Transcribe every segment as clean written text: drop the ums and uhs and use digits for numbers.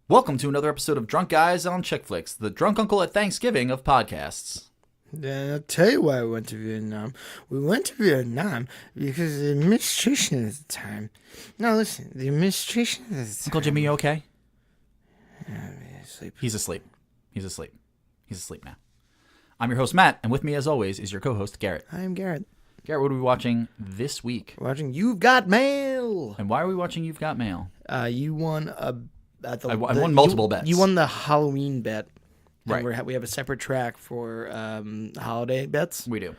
Welcome to another episode of Drunk Guys on Chick Flicks, the drunk uncle at Thanksgiving of podcasts. Yeah, I'll tell you why we went to Vietnam. We went to Vietnam because the administration at the time. No, listen, the administration at the time. Uncle Jimmy, you okay? Sleep. He's asleep. He's asleep now. I'm your host, Matt, and with me, as always, is your co-host, Garrett. Hi, I'm Garrett. Garrett, what are we watching this week? We're watching You've Got Mail. And why are we watching You've Got Mail? You won I won multiple bets. You won the Halloween bet. Right. We have a separate track for holiday bets. We do.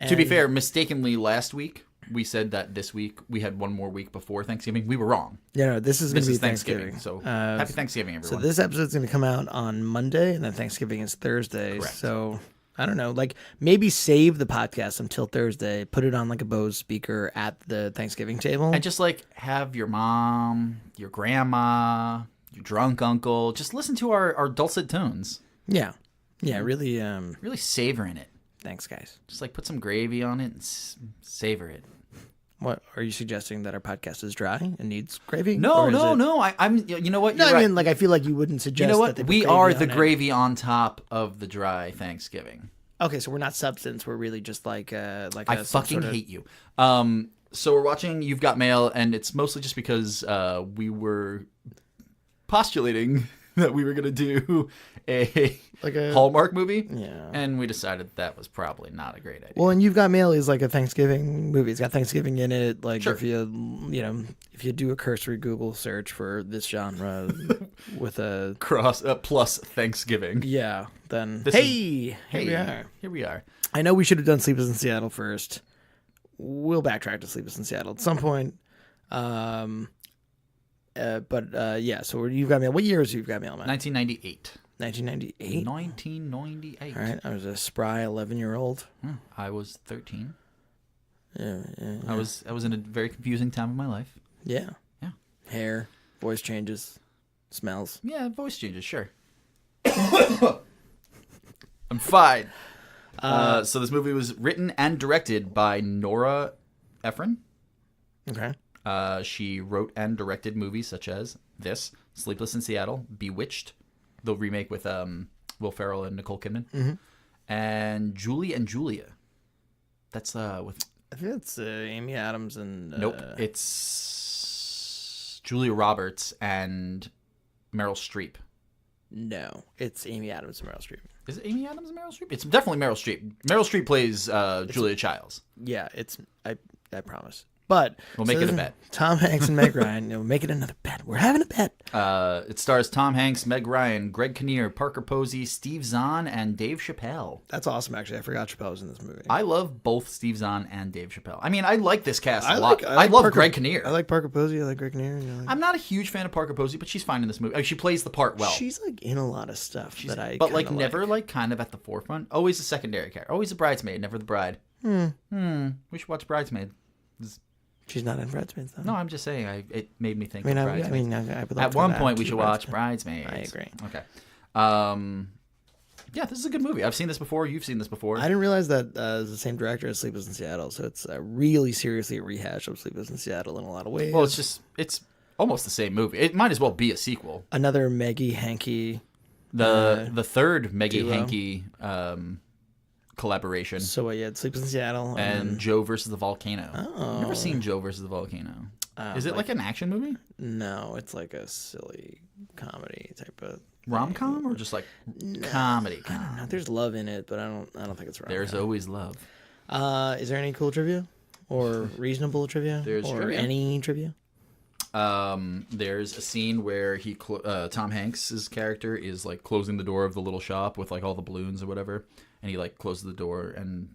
To be fair, mistakenly last week, we said that this week we had one more week before Thanksgiving. We were wrong. Yeah, no, this is going to be Thanksgiving. So happy Thanksgiving, everyone. So this episode's going to come out on Monday, and then Thanksgiving is Thursday. Correct. So I don't know, like maybe save the podcast until Thursday, put it on like a Bose speaker at the Thanksgiving table. And just like have your mom, your grandma, your drunk uncle, just listen to our dulcet tones. Yeah, really. Really savoring it. Thanks, guys. Just like put some gravy on it and savor it. What are you suggesting, that our podcast is dry and needs gravy? No. I'm. You know what? No, You're I right. mean, like, I feel like you wouldn't suggest. You know what? That We are the gravy on top of the dry Thanksgiving. Okay, so we're not substance. We're really just like I fucking hate you. So we're watching You've Got Mail, and it's mostly just because we were postulating that we were gonna do a Hallmark movie, Yeah. and we decided that was probably not a great idea. Well, and You've Got Mail is like a Thanksgiving movie. It's got Thanksgiving in it. Like, Sure. if you do a cursory Google search for this genre with a plus Thanksgiving. yeah, then Here here we are. I know we should have done Sleepless in Seattle first. We'll backtrack to Sleepless in Seattle at some point. Yeah. So You've Got Mail. What year is You've Got Mail, man? 1998. 1998. 1998. All right. I was a spry 11-year-old. I was 13. Yeah. I was in a very confusing time of my life. Yeah. Yeah. Hair, voice changes, smells. Yeah, voice changes, sure. I'm fine. So this movie was written and directed by Nora Ephron. Okay. She wrote and directed movies such as this, Sleepless in Seattle, Bewitched, the remake with Will Ferrell and Nicole Kidman, and Julie and Julia. That's with... I think it's Amy Adams and... Nope, it's Julia Roberts and Meryl Streep. No, it's Amy Adams and Meryl Streep. Is it Amy Adams and Meryl Streep? It's definitely Meryl Streep. Meryl Streep plays Julia Childs. Yeah, it's... I promise. But We'll make it a bet. Tom Hanks and Meg Ryan. We'll make it another bet. We're having a bet. It stars Tom Hanks, Meg Ryan, Greg Kinnear, Parker Posey, Steve Zahn, and Dave Chappelle. That's awesome, actually. I forgot Chappelle was in this movie. I love both Steve Zahn and Dave Chappelle. I mean, I like this cast a like- lot. I like love Parker- Greg Kinnear. I like Parker Posey. I like Greg Kinnear. I'm not a huge fan of Parker Posey, but she's fine in this movie. I mean, she plays the part well. She's like in a lot of stuff But like never like kind of at the forefront. Always a secondary character. Always a bridesmaid, never the bride. We should watch Bridesmaid. She's not in Bridesmaids, though. No, I'm just saying. It made me think I of would Bridesmaids. like At to one go point, back we to should watch Bridesmaids. I agree. Okay. Yeah, this is a good movie. I've seen this before. You've seen this before. I didn't realize that it's the same director as Sleepless in Seattle, so it's really seriously a rehash of Sleepless in Seattle in a lot of ways. Well, it's almost the same movie. It might as well be a sequel. Another Maggie Hanky. The third Maggie duo. Hanky collaboration. So you had Sleepless in Seattle And Joe versus the Volcano. Oh. I've never seen Joe versus the Volcano. Is it like an action movie? No, it's like a silly comedy type of Rom-com or just like comedy? I don't know. There's love in it, but I don't think it's rom-com. There's always love. Is there any cool trivia or reasonable trivia? There's or trivia. any trivia? There's a scene where Tom Hanks's character is like closing the door of the little shop with like all the balloons or whatever, and he like closes the door and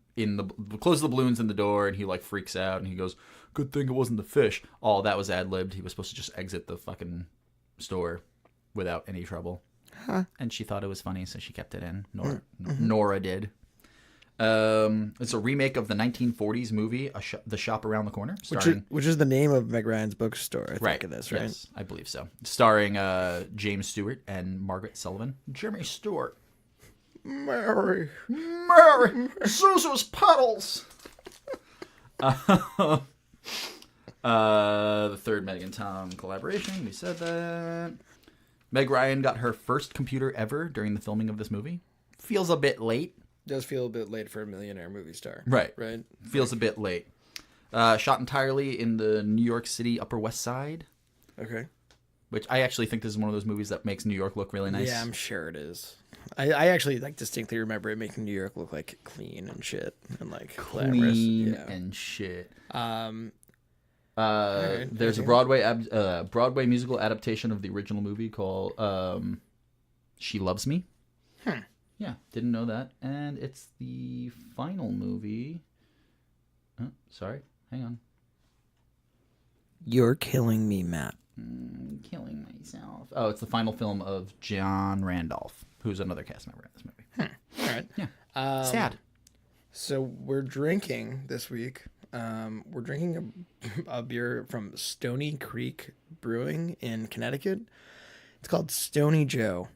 closes the balloons in the door, and he like freaks out and he goes, "Good thing it wasn't the fish." All that was ad-libbed. He was supposed to just exit the fucking store without any trouble. Huh. And she thought it was funny, so she kept it in. Nora did. It's a remake of the 1940s movie, The Shop Around the Corner, starring... Which is the name of Meg Ryan's bookstore, I think, Right. in this, right? Yes, I believe so. Starring James Stewart and Margaret Sullivan. Jimmy Stewart. Mary. Zuzu's puddles. The third Meg and Tom collaboration. We said that. Meg Ryan got her first computer ever during the filming of this movie. Feels a bit late. Does feel a bit late for a millionaire movie star. Right. Right. Feels a bit late. Shot entirely in the New York City Upper West Side. Okay. Which I actually think this is one of those movies that makes New York look really nice. Yeah, I'm sure it is. I actually like distinctly remember it making New York look like clean and shit and like glamorous. Clean Yeah. and shit. Right, There's a Broadway musical adaptation of the original movie called She Loves Me. Yeah, didn't know that. And it's the final movie. Oh, sorry, hang on. You're killing me, Matt. Killing myself. Oh, it's the final film of John Randolph, who's another cast member in this movie. All right. Yeah. Sad. So we're drinking this week. We're drinking a beer from Stony Creek Brewing in Connecticut. It's called Stony Joe.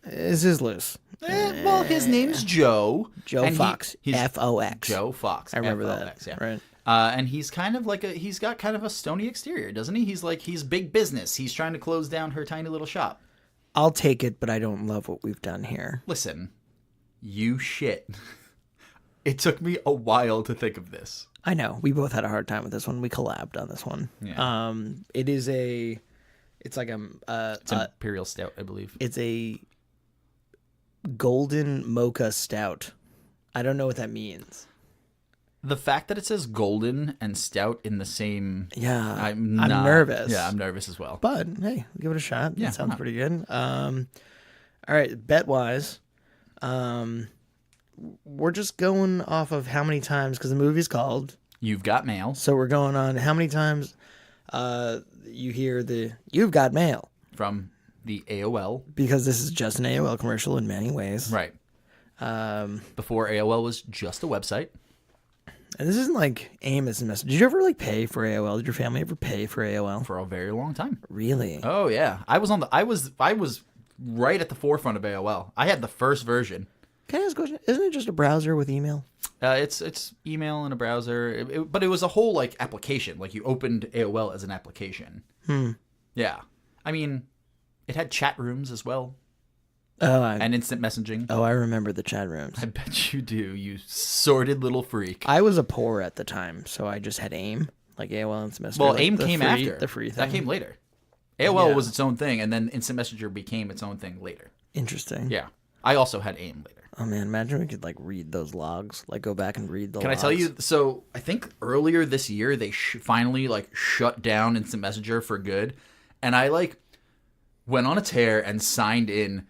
This is loose. Well, his name's Joe. Joe and Fox. He's F-O-X. Joe Fox. I remember F-O-X, that. yeah. Right. And he's kind of like he's got kind of a stony exterior, doesn't he? He's big business. He's trying to close down her tiny little shop. I'll take it, but I don't love what we've done here. Listen, you shit. It took me a while to think of this. I know. We both had a hard time with this one. We collabed on this one. Yeah. It's like It's Imperial Stout, I believe. it's a golden mocha stout. I don't know what that means. The fact that it says golden and stout in the same... Yeah. I'm nervous. Yeah, I'm nervous as well. But, hey, give it a shot. Yeah, That sounds why not? pretty good. All right, bet-wise, we're just going off of how many times, because the movie's called... You've Got Mail. So we're going on how many times you hear the "You've got mail" From the AOL. because this is just an AOL commercial in many ways. Right. Before AOL was just a website. And this isn't like AIM as a message. Did you ever like pay for AOL? Did your family ever pay for AOL? For a very long time. Really? Oh yeah, I was right at the forefront of AOL. I had the first version. Can I ask a question? Isn't it just a browser with email? It's email and a browser, but it was a whole like application. Like you opened AOL as an application. Yeah, I mean, it had chat rooms as well and instant messaging. I remember the chat rooms. I bet you do, you sordid little freak. I was a poor at the time, so I just had AIM, like AOL Instant Messenger. Well, like AIM the came free, after. the free thing. That came later. AOL Yeah. was its own thing, and then Instant Messenger became its own thing later. Interesting. Yeah, I also had AIM later. Oh man, imagine we could like read those logs, like go back and read the. Can logs. I tell you? So I think earlier this year they finally like shut down Instant Messenger for good, and I like went on a tear and signed in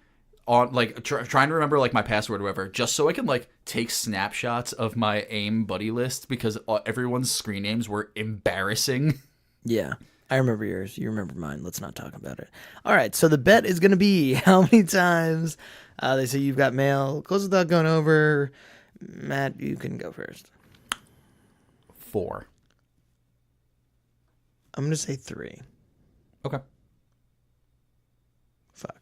on like trying to remember like my password or whatever, just so I can like take snapshots of my AIM buddy list because everyone's screen names were embarrassing. Yeah. I remember yours. You remember mine. Let's not talk about it. All right. So the bet is going to be how many times they say you've got mail. Close without going over. Matt, you can go first. 4. I'm going to say 3. Okay. Fuck.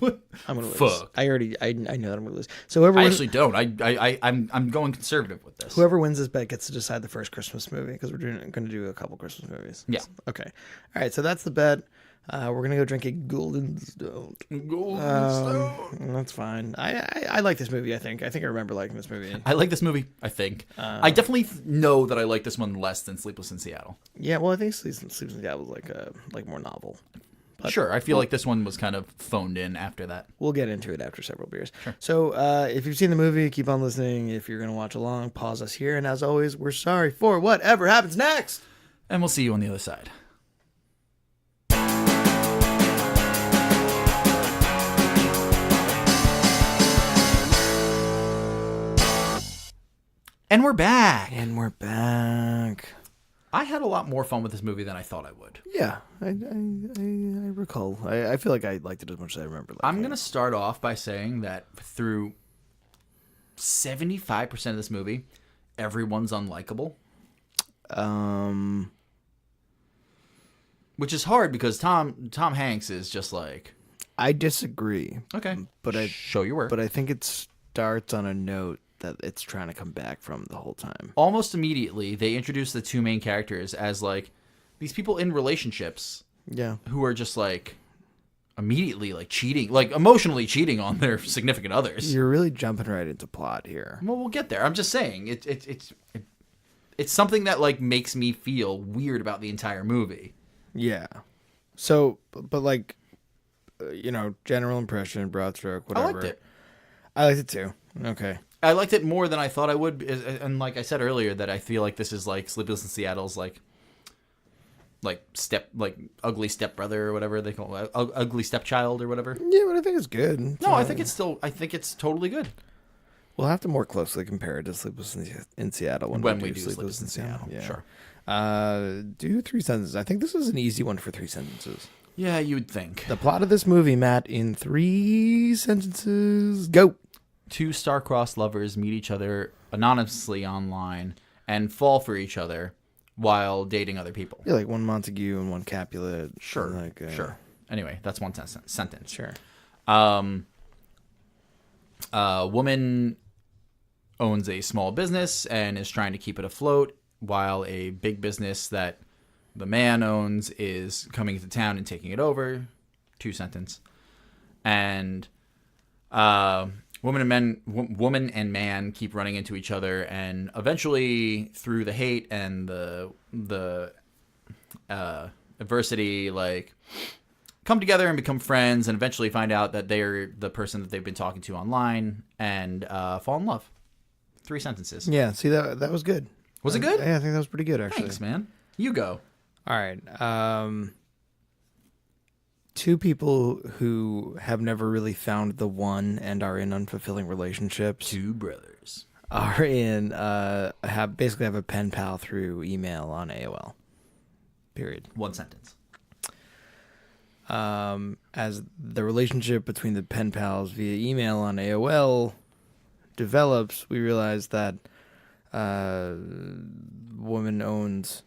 What? I'm going to lose. Fuck. I know that I'm going to lose. So whoever I wins, actually don't. I'm going conservative with this. whoever wins this bet gets to decide the first Christmas movie because we're going to do a couple Christmas movies. Yeah. Okay. All right. So that's the bet. We're going to go drink a Golden Stone. That's fine. I like this movie, I think. I think I remember liking this movie. I like this movie, I think. I definitely know that I like this one less than Sleepless in Seattle. Yeah, well, I think Sleeps in Seattle was like more novel. But Sure, I feel like this one was kind of phoned in after that. we'll get into it after several beers. Sure. So if you've seen the movie, keep on listening. If you're going to watch along, pause us here. And as always, we're sorry for whatever happens next. And we'll see you on the other side. And we're back. And we're back. I had a lot more fun with this movie than I thought I would. Yeah, I recall. I feel like I liked it as much as I remember. I'm going to start off by saying that through 75% of this movie, everyone's unlikable. Which is hard because Tom Hanks is just like... I disagree. Okay, but show your work. But I think it starts on a note that it's trying to come back from the whole time. Almost immediately, they introduce the two main characters as like these people in relationships. Yeah. Who are just like immediately like cheating, like emotionally cheating on their significant others. You're really jumping right into plot here. Well, we'll get there. I'm just saying it's something that like makes me feel weird about the entire movie. Yeah. So, but like, general impression, broad stroke, whatever. I liked it. I liked it too. Okay. I liked it more than I thought I would, and like I said earlier, that I feel like this is like Sleepless in Seattle's like ugly stepbrother or whatever they call it, ugly stepchild or whatever. Yeah, but I think it's good. No, I think it's totally good. We'll have to more closely compare it to Sleepless in Seattle when we do Sleepless in Seattle. Yeah. Sure. Do 3 sentences. I think this is an easy one for 3 sentences. Yeah, you'd think. The plot of this movie, Matt, in 3 sentences. Go. 2 star-crossed lovers meet each other anonymously online and fall for each other while dating other people. Yeah, like one Montague and one Capulet. Sure. Sure. Anyway, that's one sentence. Sure. Woman owns a small business and is trying to keep it afloat, while a big business that the man owns is coming to town and taking it over. 2 sentence. And woman and man keep running into each other, and eventually through the hate and the adversity, like come together and become friends, and eventually find out that they're the person that they've been talking to online, and fall in love. 3 sentences. Yeah, see, that was good. Was it good? Yeah, I think that was pretty good, actually. Thanks, man. You go. All right. 2 people who have never really found the one and are in unfulfilling relationships. 2 brothers are in basically have a pen pal through email on AOL. Period. 1 sentence. As the relationship between the pen pals via email on AOL develops, we realize that woman owns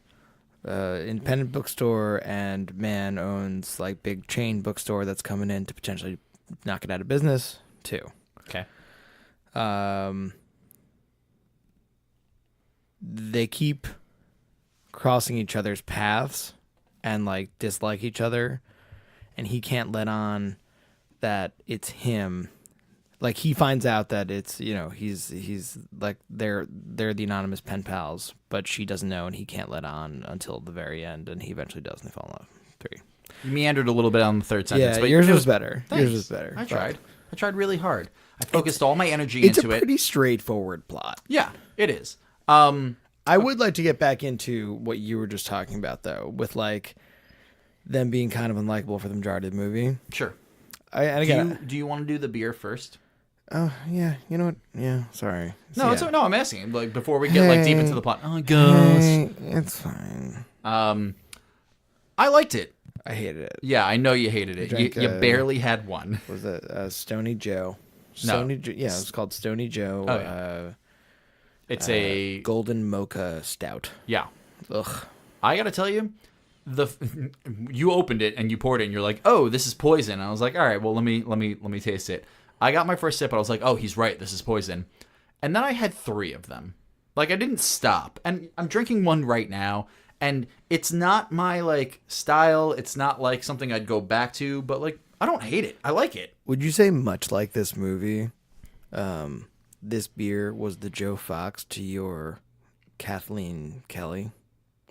independent bookstore and man owns like big chain bookstore that's coming in to potentially knock it out of business too. Okay. They keep crossing each other's paths and like dislike each other, and he can't let on that it's him. Like he finds out that it's, he's like they're the anonymous pen pals, but she doesn't know, and he can't let on until the very end, and he eventually does, and they fall in love. 3. You meandered a little bit on the 3rd sentence. Yeah, but yours was better. Thanks. Yours was better. I tried. I tried really hard. I focused all my energy into it. It's a pretty straightforward plot. Yeah, it is. I would like to get back into what you were just talking about, though, with like them being kind of unlikable for the majority of the movie. Sure. Do you want to do the beer first? Oh, yeah. You know what? Yeah, sorry. No, no, I'm asking. Like, before we get like deep into the plot. Oh, gosh. It's fine. I liked it. I hated it. Yeah, I know you hated it. You barely had one. Was that Stony Joe? No. Yeah, it was called Stony Joe. Oh, yeah. It's a golden mocha stout. Yeah. Ugh. I gotta tell you, you opened it and you poured it and you're like, oh, this is poison. I was like, all right, well let me taste it. I got my first sip, but I was like, oh, he's right, this is poison. And then I had 3 of them. Like I didn't stop. And I'm drinking one right now, and it's not my like style. It's not like something I'd go back to, but like I don't hate it. I like it. Would you say, much like this movie, this beer was the Joe Fox to your Kathleen Kelly?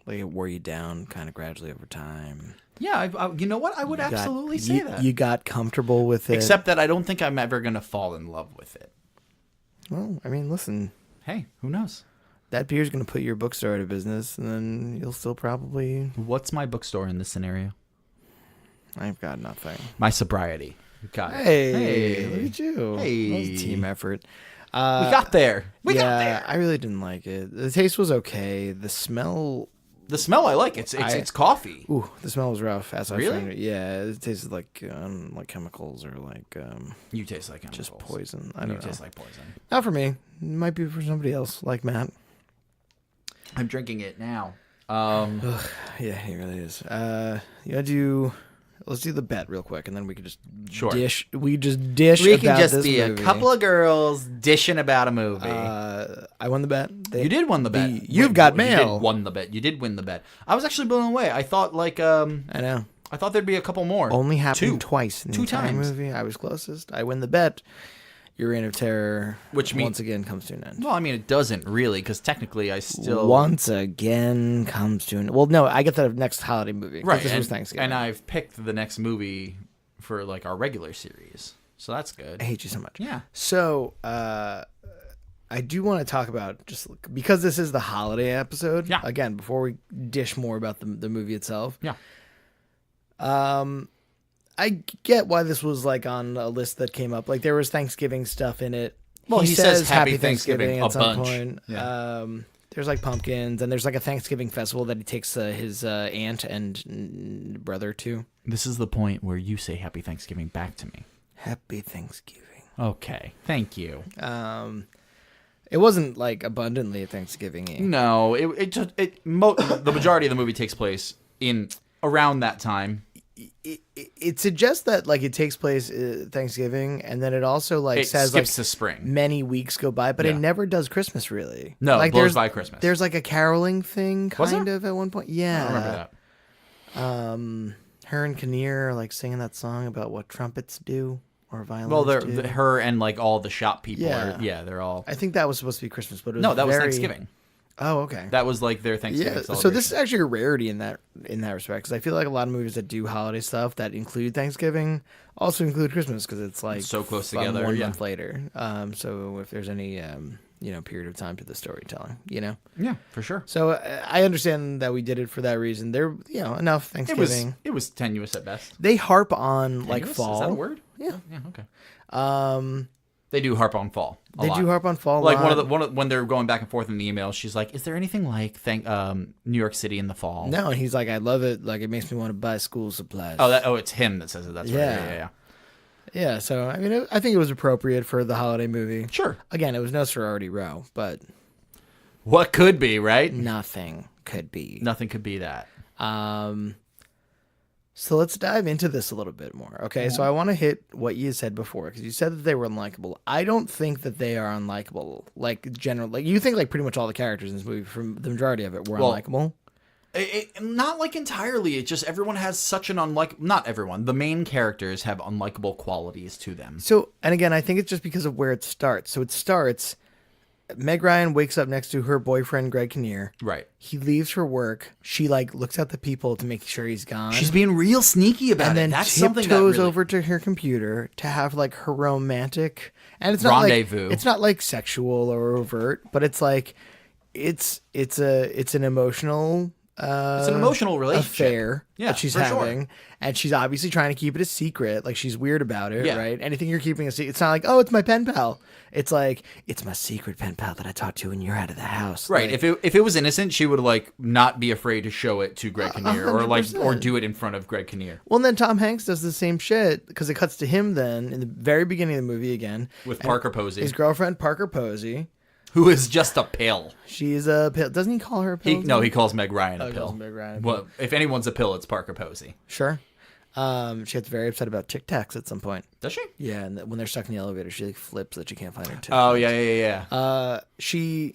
Like it wore you down kind of gradually over time. Yeah, you know what? I would absolutely say that. You got comfortable with it. Except that I don't think I'm ever going to fall in love with it. Well, I mean, listen. Hey, who knows? That beer's going to put your bookstore out of business, and then you'll still probably... What's my bookstore in this scenario? I've got nothing. My sobriety. Got it. Hey, look at you. Hey. That was a team effort. We got there. We got there. I really didn't like it. The taste was okay. The smell... The smell I like. It's coffee. Ooh, the smell was rough. Really? Yeah, it tasted like chemicals or like you taste like chemicals. Just poison. I don't know. You taste like poison. Not for me. It might be for somebody else, like Matt. I'm drinking it now. Yeah, he really is. Let's do the bet real quick, and then we can just dish. We just dish. We about can just this be movie. a couple of girls dishing about a movie. I won the bet. You did win the bet. You've got mail. You did win the bet. I was actually blown away. I thought like I know. I thought there'd be a couple more. Only happened twice in the Two entire times. movie. I was closest. I win the bet. Your reign of terror, once again comes to an end. Well, I mean, it doesn't really, because technically I still... Once again comes to an... Well, no, I get the next holiday movie. Right, this was Thanksgiving. And I've picked the next movie for, like, our regular series. So that's good. I hate you so much. Yeah. So, I do want to talk about, just because this is the holiday episode, again, before we dish more about the movie itself. Yeah. I get why this was like on a list that came up. Like there was Thanksgiving stuff in it. Well, he says Happy Thanksgiving at a some bunch. point. Yeah. There's like pumpkins, and there's like a Thanksgiving festival that he takes his aunt and brother to. This is the point where you say Happy Thanksgiving back to me. Happy Thanksgiving. Okay, thank you. It wasn't like abundantly Thanksgiving-y. No, the majority of the movie takes place in around that time. It suggests that like it takes place Thanksgiving, and then it also like says skips like to spring. Many weeks go by, but it never does Christmas really. No, like it blows by Christmas. There's like a caroling thing kind of at one point. Yeah, I remember that. Her and Kinnear are like singing that song about what trumpets do or violins. Well, her and like all the shop people. Yeah, they're all. I think that was supposed to be Christmas, but it was that was Thanksgiving. Oh, okay. That was like their Thanksgiving celebration. So this is actually a rarity in that respect, because I feel like a lot of movies that do holiday stuff that include Thanksgiving also include Christmas, because it's like so close together. 1 month later. So if there's any period of time to the storytelling, Yeah, for sure. So I understand that we did it for that reason. There, enough Thanksgiving. It was tenuous at best. They harp on like fall. Is that a word? Yeah. Yeah. Okay. They do harp on fall. They do harp on fall. Like when they're going back and forth in the email, she's like, "Is there anything like New York City in the fall?" No, and he's like, "I love it. Like it makes me want to buy school supplies." It's him that says it. That's right. Yeah. Yeah. So I mean, I think it was appropriate for the holiday movie. Sure. Again, it was no sorority row, but what could be, right? Nothing could be. Nothing could be that. So let's dive into this a little bit more. Okay, so I want to hit what you said before, because you said that they were unlikable. I don't think that they are unlikable. Like generally, like you think like pretty much all the characters in this movie, from the majority of it, were unlikable. Not like entirely. It just everyone has such an not everyone. The main characters have unlikable qualities to them. So, and again, I think it's just because of where it starts. So it starts. Meg Ryan wakes up next to her boyfriend, Greg Kinnear. Right. He leaves for work. She like looks at the people to make sure he's gone. She's being real sneaky about and it. Then That's something that tiptoes really... over to her computer to have like her romantic, and it's not rendezvous. It's not like sexual or overt, but it's like it's an emotional. It's an emotional relationship affair that she's having, and she's obviously trying to keep it a secret. Like she's weird about it, right? Anything you're keeping a secret, it's not like, oh, it's my pen pal. It's like, it's my secret pen pal that I talked to when you're out of the house. Right. Like, if it was innocent, she would like not be afraid to show it to Greg Kinnear 100%. or do it in front of Greg Kinnear. Well, and then Tom Hanks does the same shit, because it cuts to him then in the very beginning of the movie again with Parker Posey, his girlfriend Parker Posey. Who is just a pill. She's a pill. Doesn't he call her a pill? No, he calls Meg Ryan a pill. He calls Meg Ryan a well, pill. if anyone's a pill, it's Parker Posey. Sure. She gets very upset about Tic Tacs at some point. Does she? Yeah, and when they're stuck in the elevator, she like flips that she can't find her Tic Tacs. Oh, yeah. She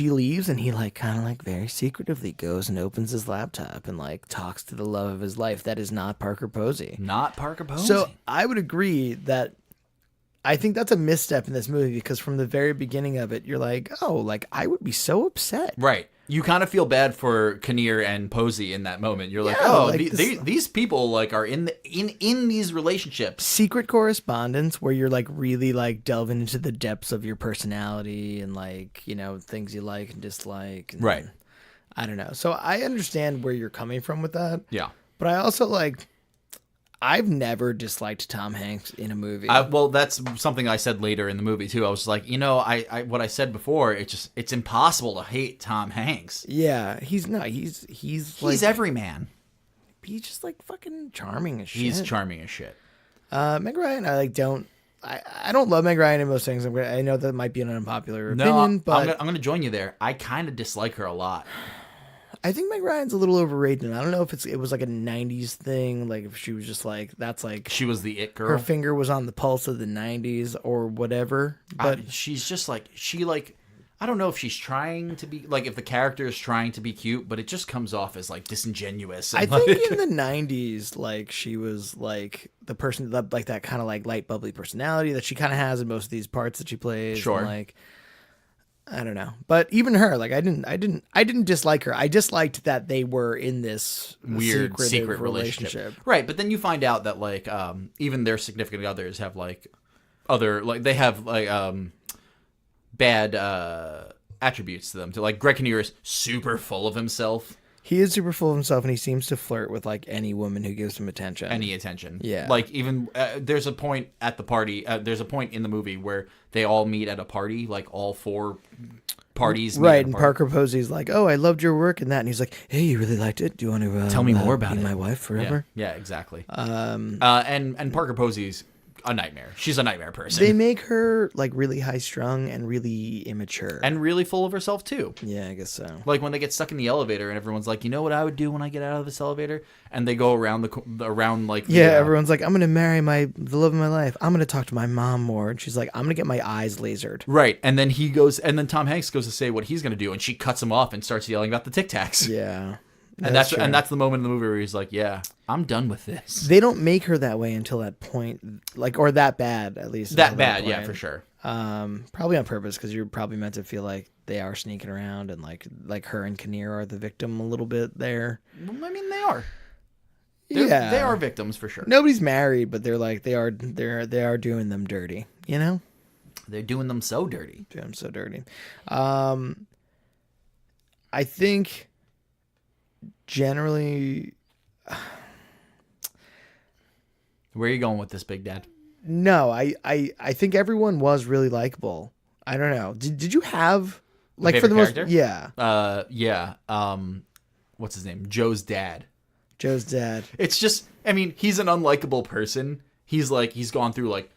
leaves, and he like kind of like very secretively goes and opens his laptop and like talks to the love of his life. That is not Parker Posey. Not Parker Posey. So I would agree that I think that's a misstep in this movie, because from the very beginning of it, you're like, oh, like I would be so upset. Right. You kind of feel bad for Kinnear and Posey in that moment. You're like, these people like are in these relationships. Secret correspondence where you're like really like delving into the depths of your personality and like, things you like and dislike. And, right. I don't know. So I understand where you're coming from with that. Yeah. But I also like... I've never disliked Tom Hanks in a movie. Well, that's something I said later in the movie too. I was like, I what I said before. It's impossible to hate Tom Hanks. Yeah, he's like every man. He's just like fucking charming as shit. He's charming as shit. Meg Ryan, I don't love Meg Ryan in most things. I know that might be an unpopular opinion, but I'm going to join you there. I kind of dislike her a lot. I think Meg Ryan's a little overrated. I don't know if it was like a 90s thing, like if she was just like, that's like... She was the it girl. Her finger was on the pulse of the 90s or whatever. But she's just like, I don't know if she's trying to be like if the character is trying to be cute, but it just comes off as like disingenuous. And I think in the 90s, like she was like the person that like that kind of like light bubbly personality that she kind of has in most of these parts that she plays. Sure. And, like I don't know, but even her, like I didn't dislike her. I disliked that they were in this weird secret relationship. Right, but then you find out that like even their significant others have like other like they have like bad attributes to them. To like Greg Kinnear is super full of himself. He is super full of himself, and he seems to flirt with like any woman who gives him attention. Any attention. Yeah. Like even there's a point at the party. There's a point in the movie where they all meet at a party, like all 4 parties. Right, and Parker Posey's like, "Oh, I loved your work and that," and he's like, "Hey, you really liked it? Do you want to tell me more about be it? My wife forever?" Yeah, exactly. And Parker Posey's a nightmare. She's a nightmare person. They make her like really high strung and really immature and really full of herself too. Yeah, I guess so. Like when they get stuck in the elevator and everyone's like, you know what I would do when I get out of this elevator? And they go around like everyone's like, I'm gonna marry the love of my life. I'm gonna talk to my mom more, and she's like, I'm gonna get my eyes lasered. Right, and then then Tom Hanks goes to say what he's gonna do, and she cuts him off and starts yelling about the Tic Tacs. Yeah. And that's the moment in the movie where he's like, "Yeah, I'm done with this." They don't make her that way until that point, like, or that bad at least. That bad, yeah, for sure. Probably on purpose because you're probably meant to feel like they are sneaking around and like her and Kinnear are the victim a little bit there. I mean, they are. Yeah, they are victims for sure. Nobody's married, but they're like they are doing them dirty. You know, they're doing them so dirty. Doing them so dirty. I think. Generally, where are you going with this, Big Dad? No, I think everyone was really likable. I don't know. Did you have like for the character? most? Yeah. Yeah. What's his name? Joe's dad. Joe's dad. It's just, I mean, he's an unlikable person. He's gone through like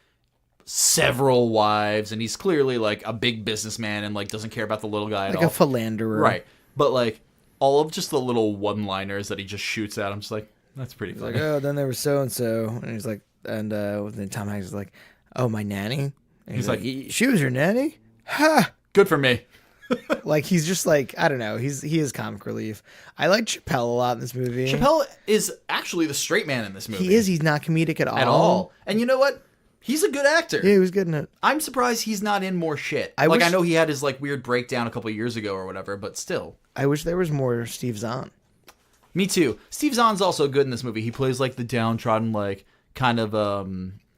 several wives, and he's clearly like a big businessman and like doesn't care about the little guy at all. Like a philanderer, right? But like. All of just the little one-liners that he just shoots out. I'm just like, that's pretty funny. Like, oh, then there was so-and-so. And he's like, and then Tom Hanks is like, oh, my nanny? And he's like, she was your nanny? Ha! Good for me. Like, he's just like, I don't know. He is comic relief. I like Chappelle a lot in this movie. Chappelle is actually the straight man in this movie. He is. He's not comedic at all. At all. And you know what? He's a good actor. Yeah, he was good in it. I'm surprised he's not in more shit. I know he had his like weird breakdown a couple of years ago or whatever, but still. I wish there was more Steve Zahn. Me too. Steve Zahn's also good in this movie. He plays like the downtrodden, like kind of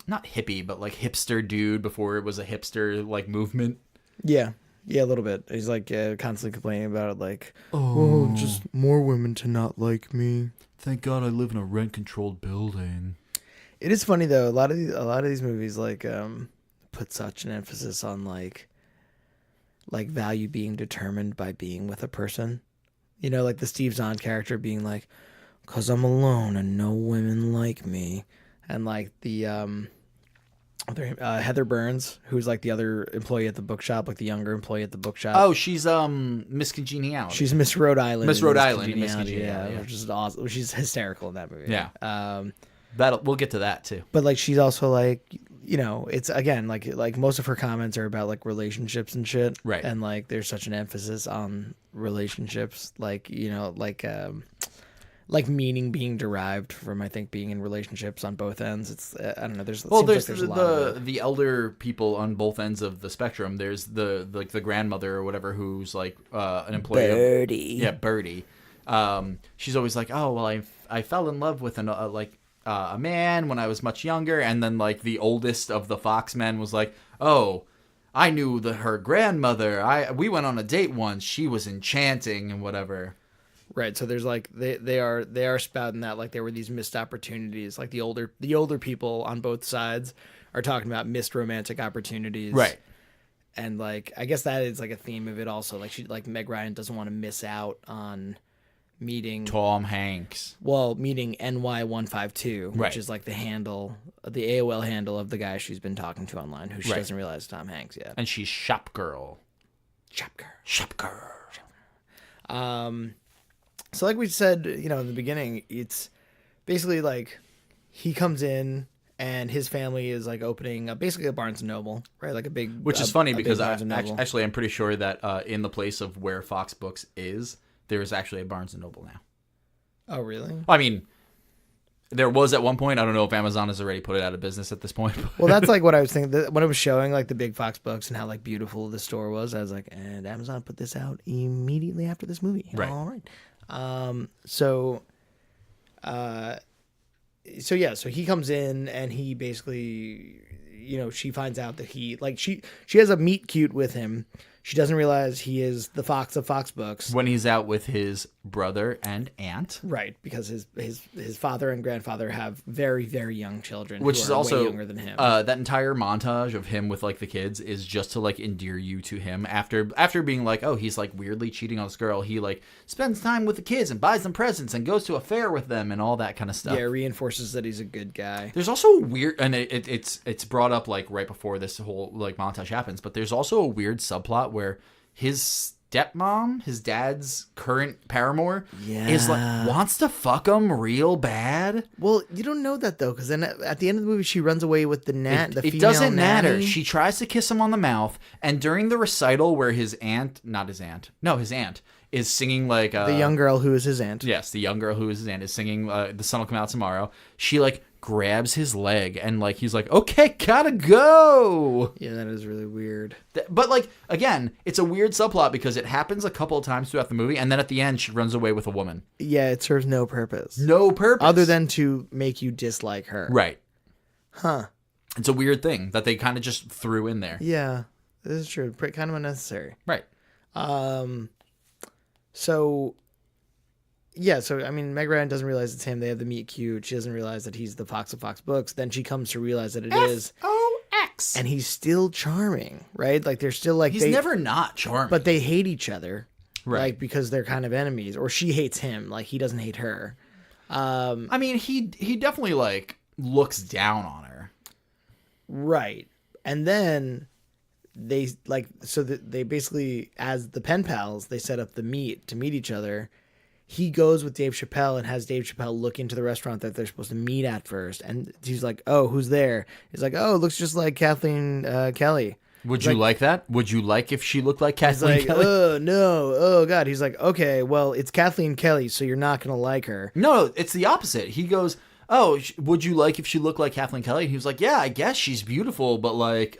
not hippie, but like hipster dude before it was a hipster like movement. Yeah. Yeah, a little bit. He's like constantly complaining about it, like, oh, just more women to not like me. Thank God I live in a rent-controlled building. It is funny though. A lot of these movies like put such an emphasis on like value being determined by being with a person. You know, like the Steve Zahn character being like, "'Cause I'm alone and no women like me," and like the Heather Burns, who's like the other employee at the bookshop, like the younger employee at the bookshop. Oh, she's Miss Congeniality. She's Miss Rhode Island. Miss Rhode Island. Miss Congeniality, yeah, which is awesome. She's hysterical in that movie. Yeah. We'll get to that too. But like she's also like, you know, it's again like most of her comments are about like relationships and shit. Right. And like there's such an emphasis on relationships, like, you know, like meaning being derived from, I think, being in relationships on both ends. It's I don't know. There's a lot of the elder people on both ends of the spectrum. There's the grandmother or whatever who's like an employee. Birdie. She's always like, oh well, I fell in love with a man when I was much younger, and then like the oldest of the Fox men was like, oh, I knew her grandmother. We went on a date once. She was enchanting and whatever. Right, so there's like they are spouting that like there were these missed opportunities. Like the older people on both sides are talking about missed romantic opportunities. Right. And like I guess that is like a theme of it also. Like Meg Ryan doesn't want to miss out on meeting Tom Hanks. Well, meeting NY152, which right. is like the AOL handle of the guy she's been talking to online, who she right. doesn't realize is Tom Hanks yet. And she's Shop Girl. So like we said, you know, in the beginning, it's basically like he comes in and his family is like opening basically a Barnes and Noble, right? Like a big, which is funny a big because Barnes and Noble. actually I'm pretty sure that in the place of where Fox Books is, there is actually a Barnes and Noble now. Oh, really? I mean, there was at one point. I don't know if Amazon has already put it out of business at this point. Well, that's like what I was thinking. When it was showing like the big Fox Books and how like beautiful the store was, I was like, and Amazon put this out immediately after this movie. Right. All right. So yeah, so he comes in and he basically, she finds out that she has a meet cute with him. She doesn't realize he is the Fox of Fox Books. When he's out with his brother and aunt. Right, because his father and grandfather have very, very young children, which who is are also way younger than him. That entire montage of him with like the kids is just to like endear you to him. After being like, oh, he's like weirdly cheating on this girl, he like spends time with the kids and buys them presents and goes to a fair with them and all that kind of stuff. Yeah, it reinforces that he's a good guy. There's also a weird, and it's brought up like right before this whole like montage happens, but there's also a weird subplot where his stepmom, his dad's current paramour, is like wants to fuck him real bad. Well, you don't know that though, because then at the end of the movie, she runs away with the female It doesn't matter. nanny. She tries to kiss him on the mouth, and during the recital where his aunt is singing like the young girl who is his aunt. Yes, the young girl who is his aunt is singing "The Sun Will Come Out Tomorrow." She like grabs his leg and like he's like, "Okay, gotta go." Yeah, that is really weird. But like again, it's a weird subplot because it happens a couple of times throughout the movie, and then at the end she runs away with a woman. Yeah, it serves no purpose. No purpose other than to make you dislike her. Right. Huh. It's a weird thing that they kind of just threw in there. Yeah, this is true. Kind of unnecessary. Right. So, yeah, I mean, Meg Ryan doesn't realize it's him. They have the meet cute. She doesn't realize that he's the Fox of Fox Books. Then she comes to realize that it is F-O-X. And he's still charming, right? Like, they're still like... He's never not charming. But they hate each other, right? Like, because they're kind of enemies. Or she hates him. Like, he doesn't hate her. I mean, he definitely, like, looks down on her. Right. And then... they basically, as the pen pals, they set up to meet each other. He goes with Dave Chappelle and has Dave Chappelle look into the restaurant that they're supposed to meet at first. And he's like, oh, who's there? He's like, oh, it looks just like Kathleen Kelly. Would you like that? Would you like if she looked like Kathleen Kelly? Kelly? Oh, no. Oh, God. He's like, okay, well, it's Kathleen Kelly, so you're not going to like her. No, it's the opposite. He goes, oh, would you like if she looked like Kathleen Kelly? And he was like, yeah, I guess she's beautiful, but like,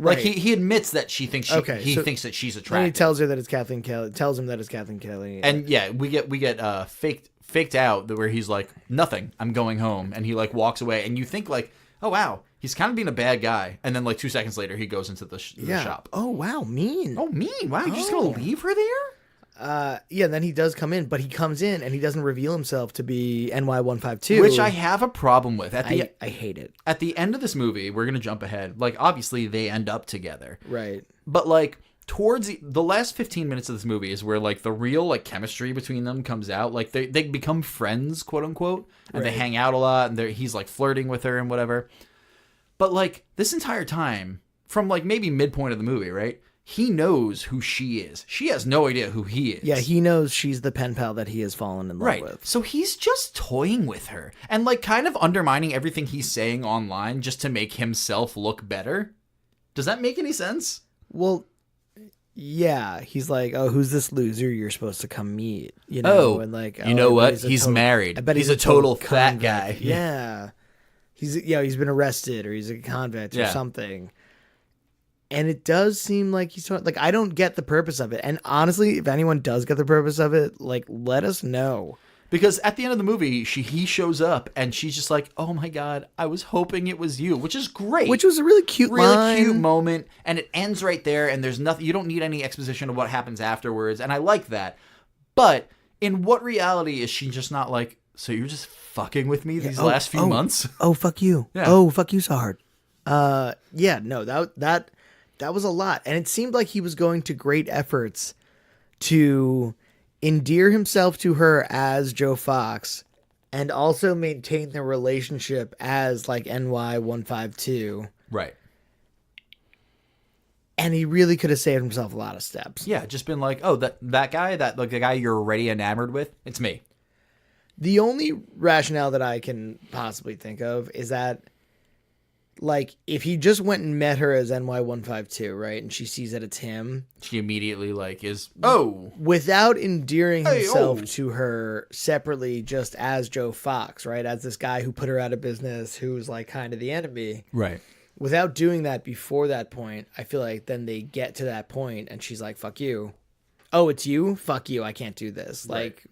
Right. Like he admits that he thinks that she's attractive. And he tells her that it's Kathleen Kelly. Tells him that it's Kathleen Kelly. And yeah, we get faked out where he's like, nothing, I'm going home, and he like walks away, and you think like, oh wow, he's kind of being a bad guy, and then like 2 seconds later he goes into the shop. Oh wow, mean. Oh mean. Wow, you're just gonna leave her there? Yeah, then he does come in, but he comes in and he doesn't reveal himself to be NY152. Which I have a problem with. I hate it. At the end of this movie, we're going to jump ahead. Like, obviously, they end up together. Right. But, like, towards the last 15 minutes of this movie is where, like, the real, like, chemistry between them comes out. Like, they become friends, quote unquote, and they hang out a lot, and he's, like, flirting with her and whatever. But, like, this entire time, from, like, maybe midpoint of the movie, right? He knows who she is. She has no idea who he is. Yeah, he knows she's the pen pal that he has fallen in love with. So he's just toying with her and like kind of undermining everything he's saying online just to make himself look better. Does that make any sense? Well, yeah. He's like, oh, who's this loser you're supposed to come meet? You know, oh, and like, you know what? He's married. I bet he's a total fat convict. guy. Yeah. He's been arrested or he's a convict or something. And it does seem like he's like, I don't get the purpose of it. And honestly, if anyone does get the purpose of it, like, let us know. Because at the end of the movie, he shows up and she's just like, oh my God, I was hoping it was you, which is great. Which was a really cute cute moment. And it ends right there. And there's nothing, you don't need any exposition of what happens afterwards. And I like that. But in what reality is she just not like, so you're just fucking with me these last few months? Oh, fuck you. Yeah. Oh, fuck you so hard. Yeah, no, that was a lot. And it seemed like he was going to great efforts to endear himself to her as Joe Fox and also maintain the relationship as like NY152. Right. And he really could have saved himself a lot of steps. Yeah, just been like, oh, that guy, the guy you're already enamored with, it's me. The only rationale that I can possibly think of is that, like, if he just went and met her as NY152, right, and she sees that it's him, she immediately like is without endearing himself oh. to her separately, just as Joe Fox, right, as this guy who put her out of business, who's like kind of the enemy, right. Without doing that before that point, I feel like then they get to that point and she's like, fuck you. Oh, it's you? Fuck you. I can't do this. Right. Like,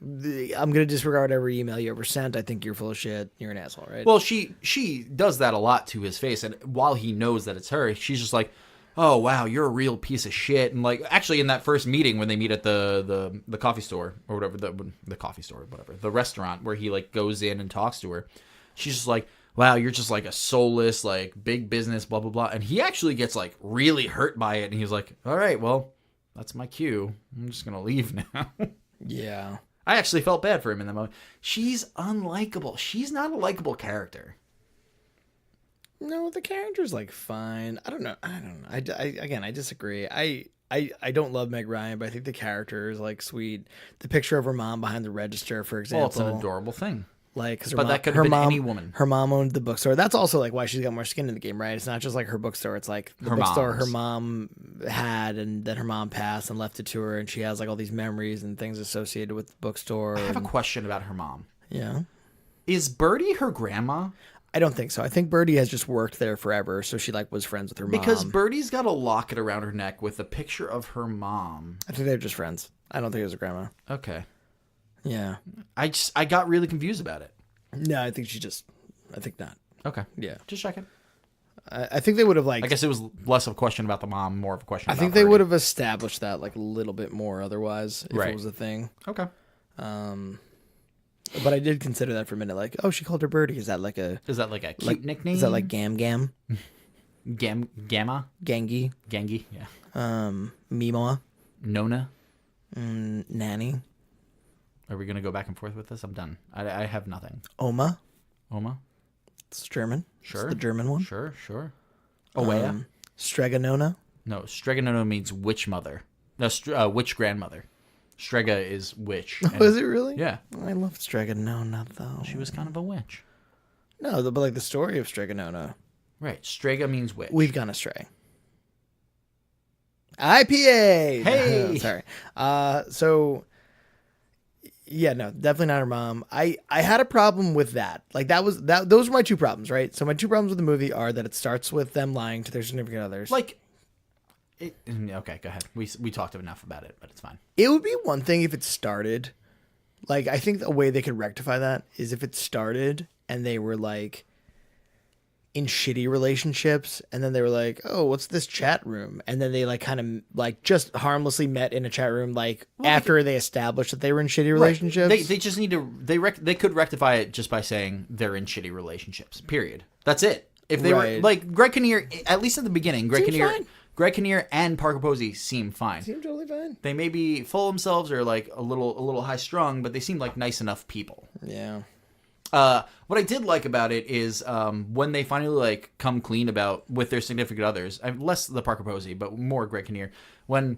I'm going to disregard every email you ever sent. I think you're full of shit. You're an asshole, right? Well, she does that a lot to his face. And while he knows that it's her, she's just like, oh, wow, you're a real piece of shit. And like, actually in that first meeting when they meet at the coffee store or whatever, the coffee store, whatever, the restaurant where he like goes in and talks to her, she's just like, wow, you're just like a soulless, like big business, blah, blah, blah. And he actually gets like really hurt by it. And he's like, all right, well, that's my cue. I'm just going to leave now. Yeah. I actually felt bad for him in that moment. She's unlikable. She's not a likable character. No, the character's like fine. I don't know. I disagree. I don't love Meg Ryan, but I think the character is like sweet. The picture of her mom behind the register, for example. Well, it's an adorable thing. Like, cause that could have been any woman. Her mom owned the bookstore. That's also like why she's got more skin in the game, right? It's not just like her bookstore. It's like the bookstore her mom had, and then her mom passed and left it to her, and she has like all these memories and things associated with the bookstore. I have a question about her mom. Yeah. Is Birdie her grandma? I don't think so. I think Birdie has just worked there forever, so she like was friends with her mom. Because Birdie's got a locket around her neck with a picture of her mom. I think they're just friends. I don't think it was a grandma. Okay. Yeah. I got really confused about it. No, I think not. Okay. Yeah. Just checking. I think they would have like. I guess it was less of a question about the mom, more of a question about I think they Birdie. would have established that like a little bit more otherwise if Right. it was a thing. Okay. But I did consider that for a minute. Like, oh, she called her Birdie. Is that like a cute nickname? Is that like Gam? Gamma? Gangy? Gangy? Yeah. Meemaw? Nona? Nanny? Are we going to go back and forth with this? I'm done. I have nothing. Oma? Oma? It's German. Sure. It's the German one. Sure. Oea? Stregonona? No, Stregonono means witch mother. No, witch grandmother. Strega is witch. Oh, is it really? Yeah. I love Stregonona, though. She was kind of a witch. No, but like the story of Stregonona. Right. Strega means witch. We've gone astray. IPA! Hey! Sorry. So... Yeah, no, definitely not her mom. I had a problem with that. Like those were my two problems, right? So my two problems with the movie are that it starts with them lying to their significant others. Like, okay, go ahead. We talked enough about it, but it's fine. It would be one thing if it started, like, I think a way they could rectify that is if it started and they were like in shitty relationships, and then they were like, oh, what's this chat room? And then they like kind of like just harmlessly met in a chat room, like after they established that they were in shitty relationships. Right. They just need to they could rectify it just by saying they're in shitty relationships. Period. That's it. If they were like Greg Kinnear, at least at the beginning, Greg Kinnear and Parker Posey seem fine. Seem totally fine. They may be full of themselves or like a little high strung, but they seem like nice enough people. Yeah. What I did like about it is when they finally like come clean about with their significant others, less the Parker Posey, but more Greg Kinnear. When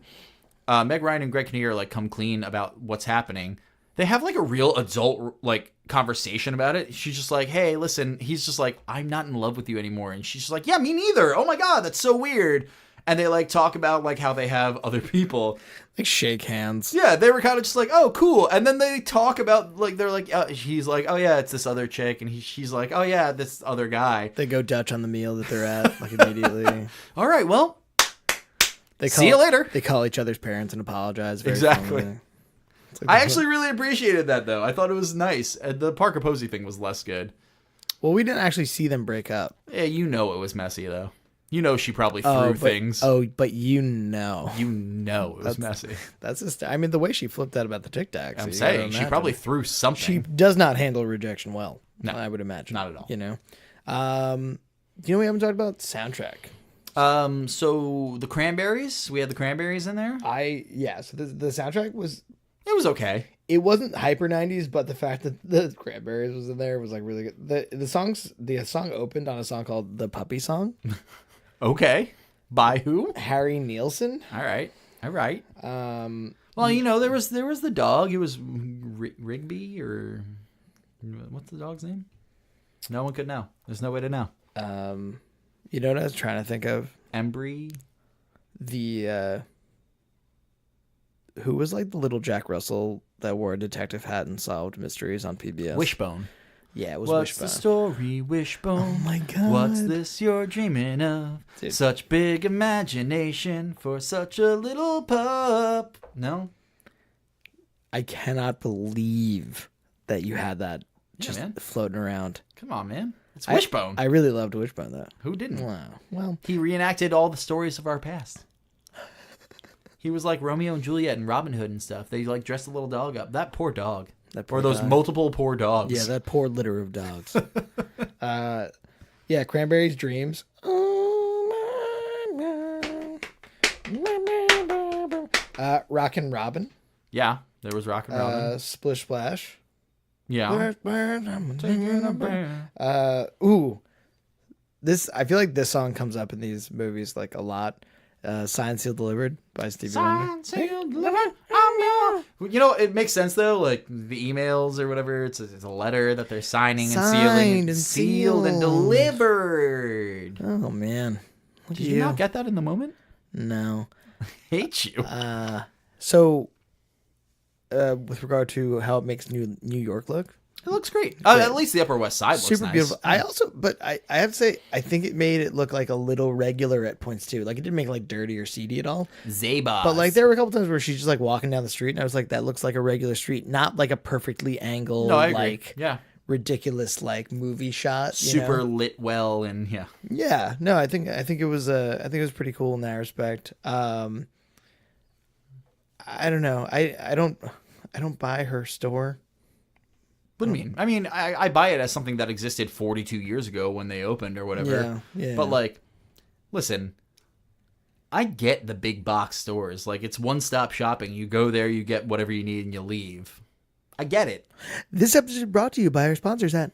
Meg Ryan and Greg Kinnear like come clean about what's happening, they have like a real adult like conversation about it. She's just like, hey, listen, he's just like, I'm not in love with you anymore. And she's just like, yeah, me neither. Oh my God, that's so weird. And they like talk about like how they have other people. Like shake hands. Yeah, they were kind of just like, oh, cool. And then they talk about like they're like, he's like, oh yeah, it's this other chick, and she's like, oh yeah, this other guy. They go Dutch on the meal that they're at like immediately. All right, well, see you later. They call each other's parents and apologize. Exactly. Like, I actually really appreciated that though. I thought it was nice. The Parker Posey thing was less good. Well, we didn't actually see them break up. Yeah, you know it was messy though. You know she probably threw things. Oh, but you know. You know it was messy. That's just, I mean, the way she flipped out about the Tic Tacs. I'm saying, she probably threw something. She does not handle rejection well. No, I would imagine. Not at all. You know? Do you know we haven't talked about soundtrack? So the Cranberries, we had the Cranberries in there. So the soundtrack was... It was okay. It wasn't hyper 90s, but the fact that the Cranberries was in there was like really good. The song opened on a song called The Puppy Song. Okay. By who? Harry Nilsson. All right. Well, you know, there was the dog. It was Rigby or What's the dog's name? No one could know. There's no way to know. You know what I was trying to think of? Embry? The who was like the little Jack Russell that wore a detective hat and solved mysteries on PBS? Wishbone. Yeah, it was What's Wishbone. the story, Wishbone? Oh my god. What's this you're dreaming of? Dude. Such big imagination for such a little pup. No? I cannot believe that you had that just floating around. Come on, man. It's Wishbone. I really loved Wishbone, though. Who didn't? Wow. Well, he reenacted all the stories of our past. He was like Romeo and Juliet and Robin Hood and stuff. They like dressed the little dog up. That poor dog. Or those multiple poor dogs. Yeah, that poor litter of dogs. Yeah, Cranberries Dreams. Rockin' Robin. Yeah, there was Rockin' Robin. Splish Splash. Yeah. This I feel like this song comes up in these movies like a lot. Signed, Sealed, Delivered by Stevie Wonder. Signed, Sealed, Delivered, I'm yours. You know, it makes sense though. Like the emails or whatever, it's a letter that they're signing and sealing, sealed and delivered. Oh man, did you not get that in the moment? No, I hate you. So, with regard to how it makes New York look. It looks great. At least the Upper West Side looks super nice. Beautiful. I have to say, I think it made it look like a little regular at points too. Like it didn't make it like dirty or seedy at all. Zabas. But like there were a couple times where she's just like walking down the street, and I was like, that looks like a regular street, not like a perfectly angled, like ridiculous like movie shot. Super lit well and yeah. Yeah. No, I think it was pretty cool in that respect. I don't know. I don't buy her store. What do you mean? I mean, I buy it as something that existed 42 years ago when they opened or whatever. Yeah. But, like, listen, I get the big box stores. Like, it's one-stop shopping. You go there, you get whatever you need, and you leave. I get it. This episode is brought to you by our sponsors at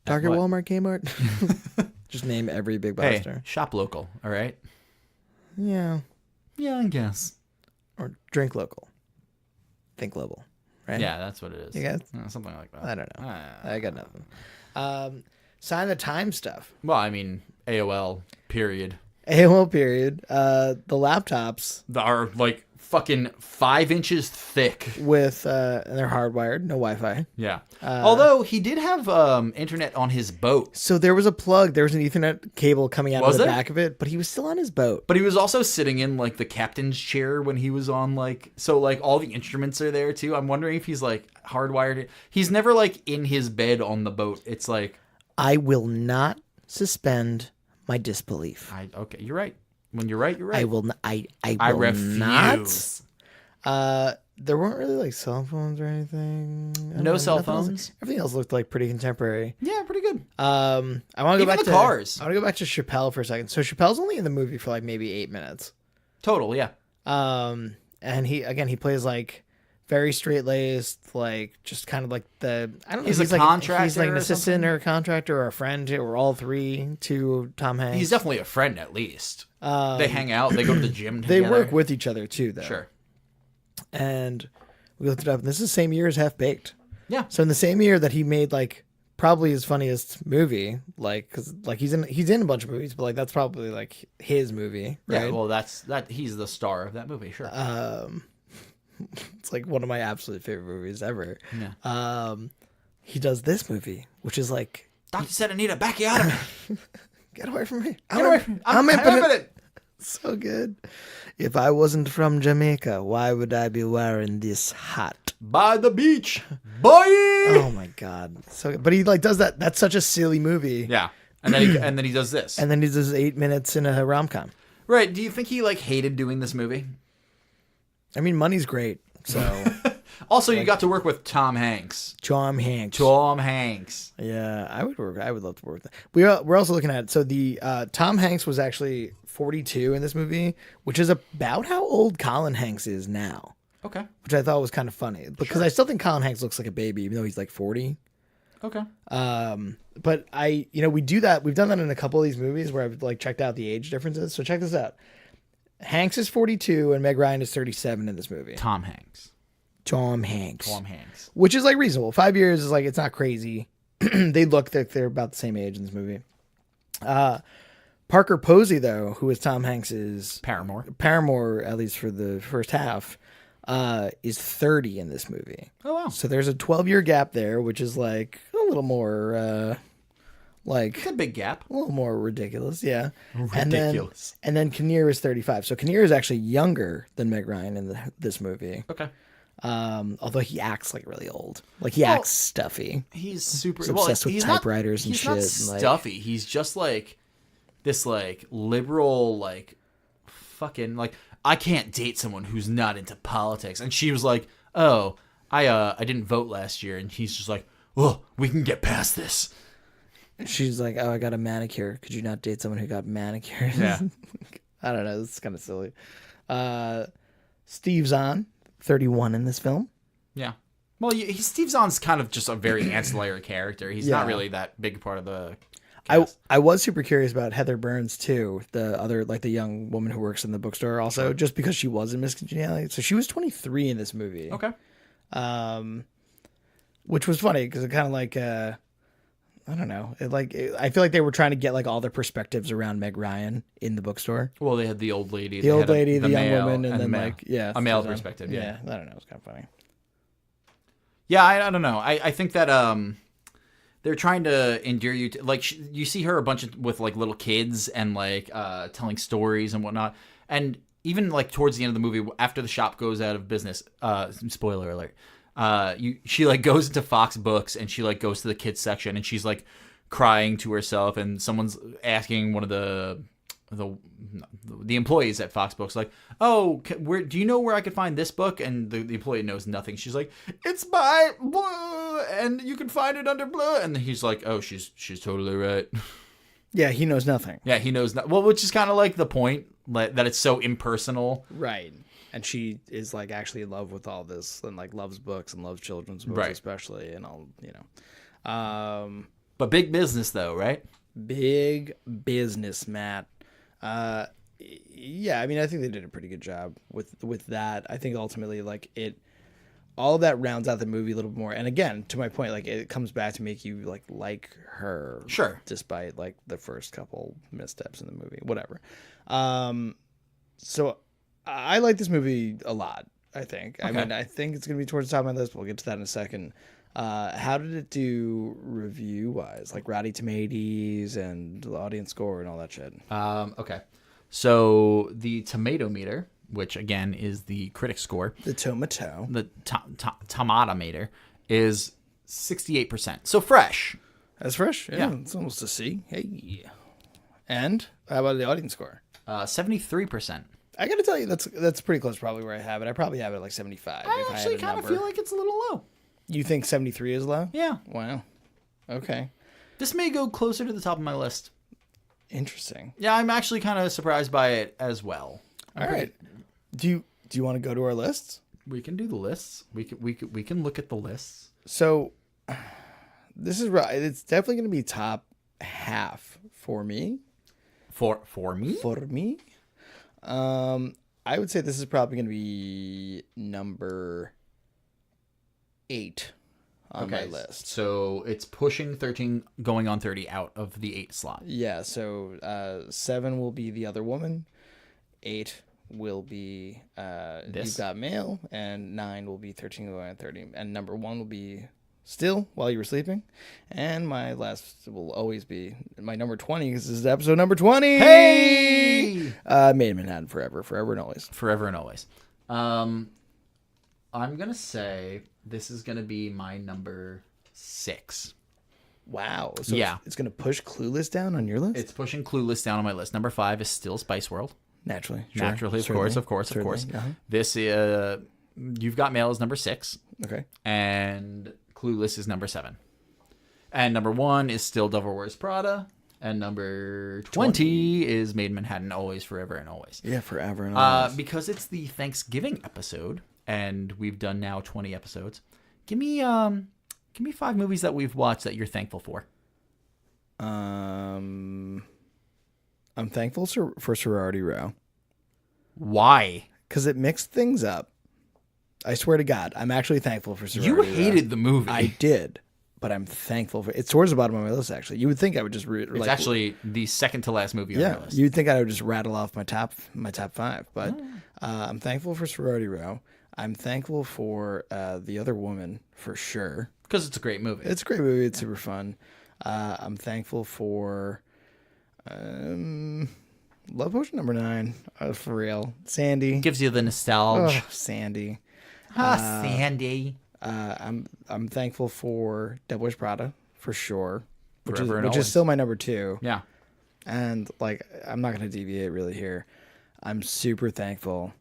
Target, Walmart, Kmart. Just name every big box store. Shop local, all right? Yeah. Yeah, I guess. Or drink local. Think global. Right? Yeah, that's what it is. You guys? Something like that. I don't know. I got nothing. Sign the time stuff. Well, I mean, AOL, period. AOL, period. The laptops. Are, like, fucking 5 inches thick. With, and they're hardwired, no Wi-Fi. Yeah. Although, he did have internet on his boat. So there was a plug. There was an Ethernet cable coming out of the back of it, but he was still on his boat. But he was also sitting in, like, the captain's chair when he was on, like... So, like, all the instruments are there, too. I'm wondering if he's, like, hardwired. He's never, like, in his bed on the boat. It's like... I will not suspend my disbelief. Okay, you're right. When you're right, you're right. I will not. I will refuse. Not. There weren't really like cell phones or anything. No cell phones. Everything else looked like pretty contemporary. Yeah, pretty good. I want to go back to cars. I want to go back to Chappelle for a second. So Chappelle's only in the movie for like maybe 8 minutes. Total, yeah. And he plays like very straight laced, like just kind of like the I don't know. He's a contractor. He's like an assistant or a contractor or a friend or all three to Tom Hanks. He's definitely a friend at least. They hang out. They go to the gym together. They work with each other too, though. Sure. And we looked it up, and this is the same year as Half Baked. Yeah. So in the same year that he made like probably his funniest movie, like because like he's in a bunch of movies, but like that's probably like his movie, right? Yeah. Well, that he's the star of that movie. Sure. It's like one of my absolute favorite movies ever. Yeah. He does this movie, which is like Doctor said I need a bacchiotomy. Get away from me! I'm impotent. So good. If I wasn't from Jamaica, why would I be wearing this hat? By the beach, boy. Oh my god. So, but he like does that. That's such a silly movie. Yeah. And then he does this. And then he does 8 minutes in a rom-com. Right. Do you think he like hated doing this movie? I mean, money's great. So. Also, you got to work with Tom Hanks. Tom Hanks. Yeah, I would love to work with that. We're also looking at so the Tom Hanks was actually 42 in this movie, which is about how old Colin Hanks is now. Okay. Which I thought was kind of funny because I still think Colin Hanks looks like a baby, even though he's like 40. Okay. But we do that. We've done that in a couple of these movies where I've like checked out the age differences. So check this out. Hanks is 42 and Meg Ryan is 37 in this movie. Tom Hanks. Tom Hanks. Tom Hanks. Which is like reasonable. 5 years is like, it's not crazy. They look like they're about the same age in this movie. Parker Posey, though, who is Tom Hanks's Paramore, at least for the first half, is 30 in this movie. Oh, wow. So there's a 12-year gap there, which is like a little more, It's a big gap. a little more ridiculous, yeah. Ridiculous. And then Kinnear is 35. So Kinnear is actually younger than Meg Ryan in this movie. Okay. Although he acts like really old. Like he acts stuffy. He's super He's obsessed with typewriters and he's shit. Not and stuffy. He's just like this like liberal like fucking like I can't date someone who's not into politics. And she was like, "Oh, I didn't vote last year." And he's just like, "Oh, we can get past this." She's like, "Oh, I got a manicure. Could you not date someone who got manicured?" Yeah. I don't know. It's kind of silly. Steve Zahn, 31 in this film. Yeah. Well, Steve Zahn's kind of just a very ancillary character. He's not really that big part of the cast. I was super curious about Heather Burns too, the other like the young woman who works in the bookstore also, just because she was in Miss Congeniality. So she was 23 in this movie. Okay. Which was funny because it kind of like I don't know. I feel like they were trying to get like all their perspectives around Meg Ryan in the bookstore. Well, they had the old lady, the young woman, and then male, a male Steve Zahn. perspective. Yeah. I don't know. It's kind of funny. Yeah, I don't know. I think that they're trying to endear you to, like you see her a bunch with like little kids and like telling stories and whatnot, and even like towards the end of the movie after the shop goes out of business. Spoiler alert. She like goes into Fox Books and she like goes to the kids section and she's like crying to herself, and someone's asking one of the employees at Fox Books like, "Oh, where do you know where I could find this book?" And the employee knows nothing. She's like, "It's by blah, and you can find it under blah." And he's like, "Oh, she's totally right." Yeah, he knows nothing. Yeah, he knows well, which is kind of like the point, like, that it's so impersonal, right? And she is like actually in love with all this and like loves books and loves children's books, especially, and all, you know. But big business though, right? Big business, Matt. Yeah, I mean, I think they did a pretty good job with that. I think ultimately, like all of that rounds out the movie a little bit more. And again, to my point, like it comes back to make you like her, sure, despite like the first couple missteps in the movie, whatever. So I like this movie a lot. I think. Okay. I mean, I think it's gonna be towards the top of my list. We'll get to that in a second. How did it do review wise, like Rotten Tomatoes and the audience score and all that shit? Okay, so the tomato meter, which again is the critic score, the tomato meter, is 68%. So fresh. That's fresh. Yeah, it's almost a C. Hey, and how about the audience score? 73%. I gotta tell you, that's pretty close. Probably where I have it. I probably have it at like 75. I actually kind of feel like it's a little low. You think 73 is low? Yeah. Wow. Okay. This may go closer to the top of my list. Interesting. Yeah, I'm actually kind of surprised by it as well. All right. Do you want to go to our lists? We can do the lists. We can look at the lists. So this is right. It's definitely going to be top half for me. For me? For me. I would say this is probably going to be number 8 on my list. So it's pushing 13, going on 30 out of the 8 slot. Yeah, so 7 will be The Other Woman, 8 will be You've Got Mail, and 9 will be 13 going on 30. And number 1 will be Still While You Were Sleeping. And my last will always be my number 20, because this is episode number 20. Hey! Made in Manhattan Forever and Always. Forever and Always. I'm going to say this is going to be my number 6. Wow. So yeah. It's going to push Clueless down on your list? It's pushing Clueless down on my list. Number 5 is still Spice World. Naturally. Of course. Uh-huh. This, You've Got Mail is number 6. Okay. And Clueless is number 7. And number 1 is still Devil Wears Prada. And number 20 is Made in Manhattan, Always, Forever, and Always. Yeah, Forever and Always. Because it's the Thanksgiving episode, and we've done now 20 episodes. Give me 5 movies that we've watched that you're thankful for. I'm thankful for Sorority Row. Why? Because it mixed things up. I swear to God, I'm actually thankful for Sorority You Row. hated the movie. I did, but I'm thankful for it's towards the bottom of my list. Actually, you would think I would just It's actually the second to last movie on your list. you'd think I would just rattle off my top five, but I'm thankful for Sorority Row. I'm thankful for The Other Woman for sure. Because it's a great movie. It's a great movie. It's super fun. I'm thankful for Love Potion number 9. For real, Sandy. Gives you the nostalgia. Oh, Sandy. Sandy. I'm thankful for Devil Wears Prada for sure, which Forever and is always. still my number 2. Yeah. And like, I'm not going to deviate really here. I'm super thankful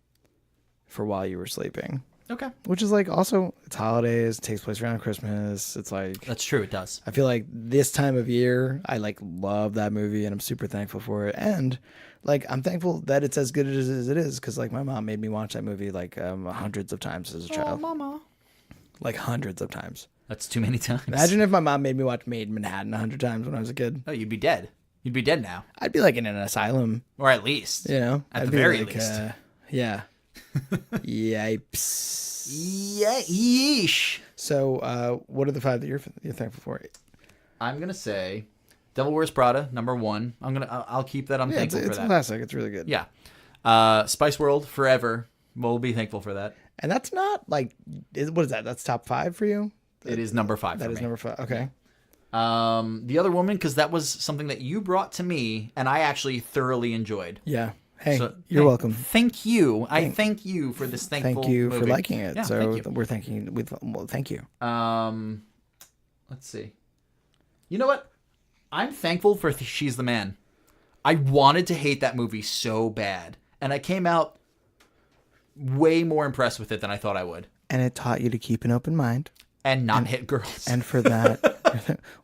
for While You Were Sleeping, Okay. which is like also it's holidays, it takes place around Christmas. It's like That's true. It does. I feel like this time of year, I like love that movie and I'm super thankful for it. And like, I'm thankful that it's as good as it is. Cause like my mom made me watch that movie like hundreds of times as a child, Mama. like hundreds of times. That's too many times. Imagine if my mom made me watch Made in Manhattan 100 times when I was a kid. Oh, you'd be dead. You'd be dead now. I'd be like in an asylum, Or at least. you know, At I'd the be very like, least. yeah. Yipes. Yeah. Yeesh. So, what are the 5 that you're thankful for? I'm going to say Devil Wears Prada, number 1. I'll keep that. I'm Yeah, thankful it's for a that. classic. It's really good. Yeah. Spice World, Forever. We'll be thankful for that. And that's not like, what is that? That's top 5 for you? It is number 5 That for is me. number 5. Okay. The Other Woman, because that was something that you brought to me, and I actually thoroughly enjoyed. Yeah. Hey, So, you're hey, welcome. Thank you. I thank you for this thankful Thank you for movie. liking it. Yeah, So thank you. we're thanking. Well, thank you. Let's see. You know what? I'm thankful for She's the Man. I wanted to hate that movie so bad, and I came out way more impressed with it than I thought I would. And it taught you to keep an open mind. And not hit girls. And for that,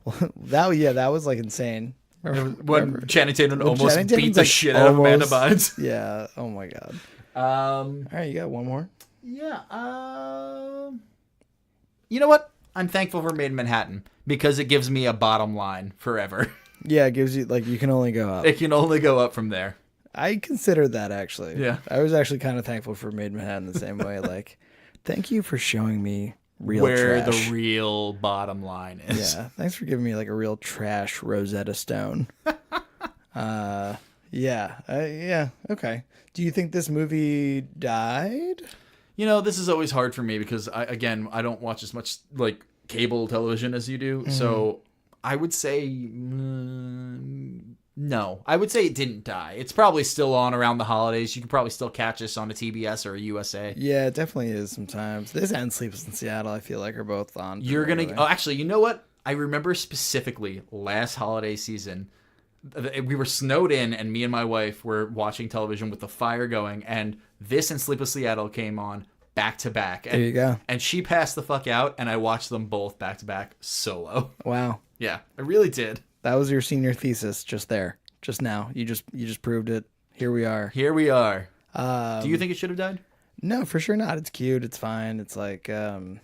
well, that was like insane. When Channing Tatum When almost Channing beat Tatum's, the like, shit out of Amanda almost- Bynes. Yeah. Oh my god. All right, you got one more. Yeah. You know what? I'm thankful for Made in Manhattan because it gives me a bottom line forever. Yeah, it gives you like you can only go up. It can only go up from there. I considered that actually. Yeah. I was actually kind of thankful for Made in Manhattan the same way. Like, thank you for showing me real Where trash. the real bottom line is. Yeah, thanks for giving me like a real trash Rosetta Stone. Yeah, okay. Do you think this movie died? You know, this is always hard for me because I don't watch as much like cable television as you do. Mm-hmm. So I would say no. I would say it didn't die. It's probably still on around the holidays. You can probably still catch us on a TBS or a USA. Yeah, it definitely is sometimes. This and Sleepless in Seattle, I feel like, are both on. You're gonna. regularly. Oh, actually, you know what? I remember specifically last holiday season. We were snowed in, and me and my wife were watching television with the fire going, and this and Sleepless Seattle came on back to back. There you go. And she passed the fuck out, and I watched them both back to back solo. Wow. Yeah, I really did. That was your senior thesis just there. Just now. You just proved it. Here we are. Here we are. Do you think it should have died? No, for sure not. It's cute. It's fine. It's like there's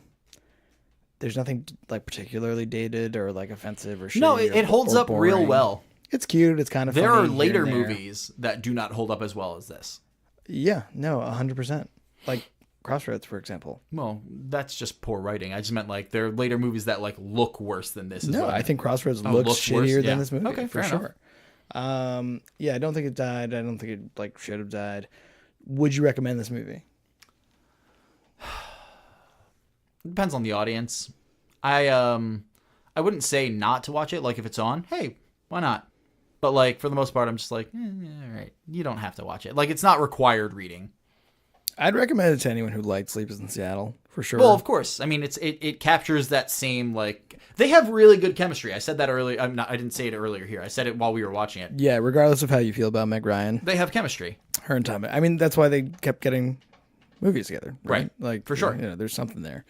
nothing like particularly dated or like offensive or shitty. No, it holds or up real boring. well. It's cute. It's kind of There funny are here later and there. movies that do not hold up as well as this. Yeah, no, 100%. Like Crossroads, for example. Well, that's just poor writing. I just meant like there are later movies that like look worse than this. No, I think Crossroads looks looks shittier worse? than Yeah. this movie. Okay, for fair sure. Yeah, I don't think it died. I don't think it like should have died. Would you recommend this movie? It depends on the audience. I wouldn't say not to watch it. Like if it's on, hey, why not? But like for the most part, I'm just like, all right, you don't have to watch it. Like it's not required reading. I'd recommend it to anyone who liked Sleepless in Seattle for sure. Well, of course. I mean, it captures that same like they have really good chemistry. I said that earlier. I didn't say it earlier here. I said it while we were watching it. Yeah, regardless of how you feel about Meg Ryan, They have chemistry. her and Tom. I mean, that's why they kept getting movies together, right? Right. Like For sure. You know, there's something there.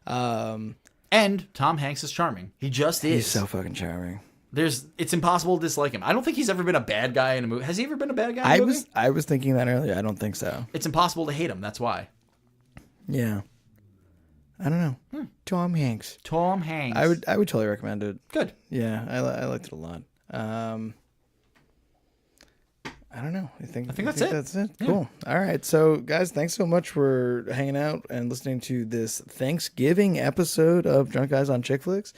And Tom Hanks is charming. He just is. He's so fucking charming. It's impossible to dislike him. I don't think he's ever been a bad guy in a movie. Has he ever been a bad guy in a movie? I was thinking that earlier. I don't think so. It's impossible to hate him. That's why. Yeah. I don't know. Tom Hanks. Tom Hanks. I would totally recommend it. Good. Yeah, I liked it a lot. I I don't know. I think that's it. That's it. Yeah. Cool. All right. So, guys, thanks so much for hanging out and listening to this Thanksgiving episode of Drunk Guys on Chick Flicks.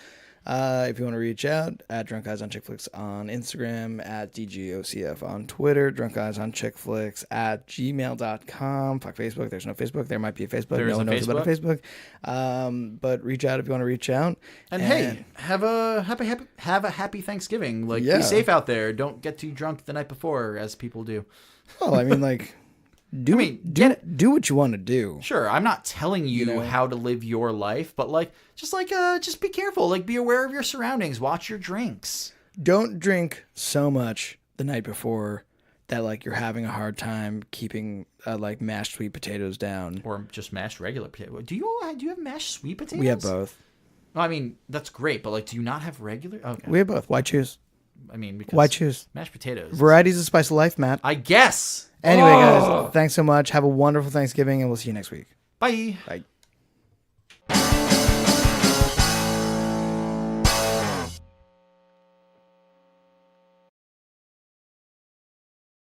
If you want to reach out, at Drunk Guys on Chick Flicks on Instagram, at DGOCF on Twitter, Drunk Guys on Chick Flicks at gmail.com. Fuck Facebook. There's no Facebook. There might be a Facebook. No one knows about a Facebook. But reach out if you want to reach out. And hey, have a happy Thanksgiving. Like, be safe out there. Don't get too drunk the night before, as people do. Well, I mean, like, do what you want to do. Sure, I'm not telling you how to live your life, but just be careful. Like, be aware of your surroundings. Watch your drinks. Don't drink so much the night before that like you're having a hard time keeping like mashed sweet potatoes down, or just mashed regular potato. Do you have mashed sweet potatoes? We have both. Well, I mean, that's great, but like, do you not have regular? Okay. We have both. Why choose? I mean, because why choose? Mashed potatoes. Variety's the spice of life, Matt. I guess. Anyway, guys, thanks so much. Have a wonderful Thanksgiving, and we'll see you next week. Bye. Bye.